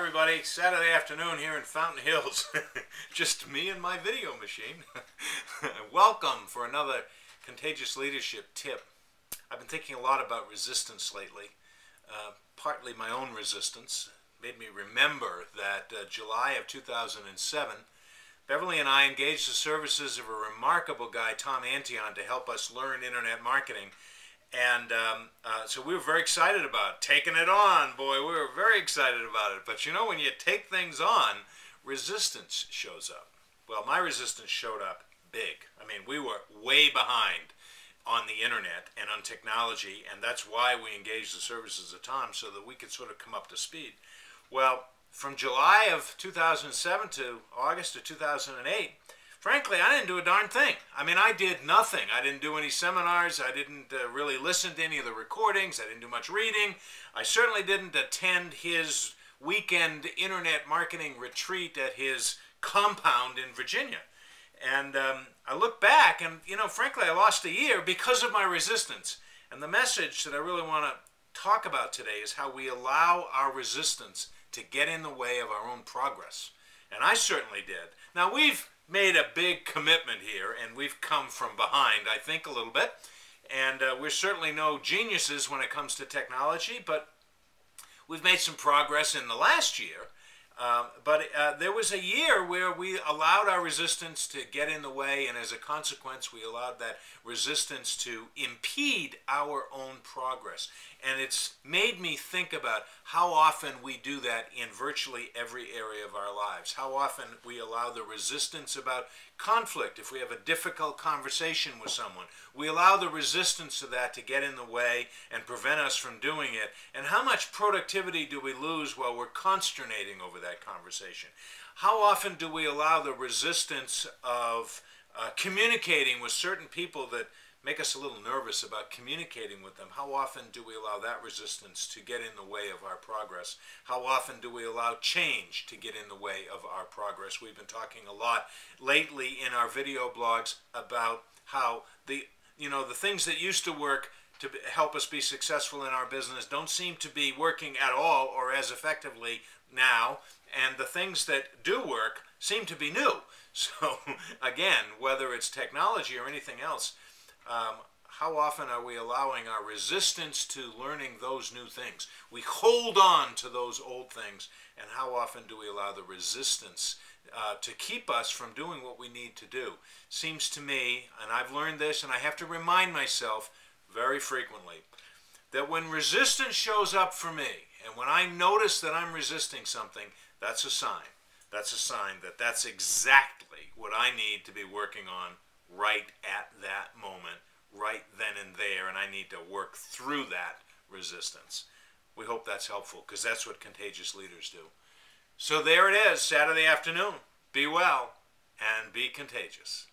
everybody. Saturday afternoon here in Fountain Hills. Just me and my video machine. Welcome for another Contagious Leadership tip. I've been thinking a lot about resistance lately. Partly my own resistance. Made me remember that July of 2007, Beverly and I engaged the services of a remarkable guy, Tom Antion, to help us learn internet marketing. And so we were very excited about taking it on. Boy, we were very excited about it. But you know, when you take things on, resistance shows up. Well, my resistance showed up big. I mean, we were way behind on the internet and on technology, and that's why we engaged the services of Tom, so that we could sort of come up to speed. Well, from July of 2007 to August of 2008, frankly, I didn't do a darn thing. I mean, I did nothing. I didn't do any seminars. I didn't really listen to any of the recordings. I didn't do much reading. I certainly didn't attend his weekend internet marketing retreat at his compound in Virginia. And I look back and, you know, frankly, I lost a year because of my resistance. And the message that I really want to talk about today is how we allow our resistance to get in the way of our own progress. And I certainly did. Now, we've made a big commitment here, and we've come from behind, I think, a little bit. And we're certainly no geniuses when it comes to technology, but we've made some progress in the last year. But there was a year where we allowed our resistance to get in the way, and as a consequence, we allowed that resistance to impede our own progress. And it's made me think about how often we do that in virtually every area of our lives. How often we allow the resistance about conflict. If we have a difficult conversation with someone, we allow the resistance to that to get in the way and prevent us from doing it. And how much productivity do we lose while we're consternating over that conversation? How often do we allow the resistance of communicating with certain people that make us a little nervous about communicating with them? How often do we allow that resistance to get in the way of our progress? How often do we allow change to get in the way of our progress? We've been talking a lot lately in our video blogs about how the things that used to work to help us be successful in our business don't seem to be working at all or as effectively now, and the things that do work seem to be new. So again, whether it's technology or anything else, how often are we allowing our resistance to learning those new things? We hold on to those old things, and how often do we allow the resistance to keep us from doing what we need to do? Seems to me, and I've learned this, and I have to remind myself very frequently, that when resistance shows up for me, and when I notice that I'm resisting something, that's a sign. That's a sign that that's exactly what I need to be working on right at that moment, right then and there, and I need to work through that resistance. We hope that's helpful, because that's what contagious leaders do. So there it is, Saturday afternoon. Be well and be contagious.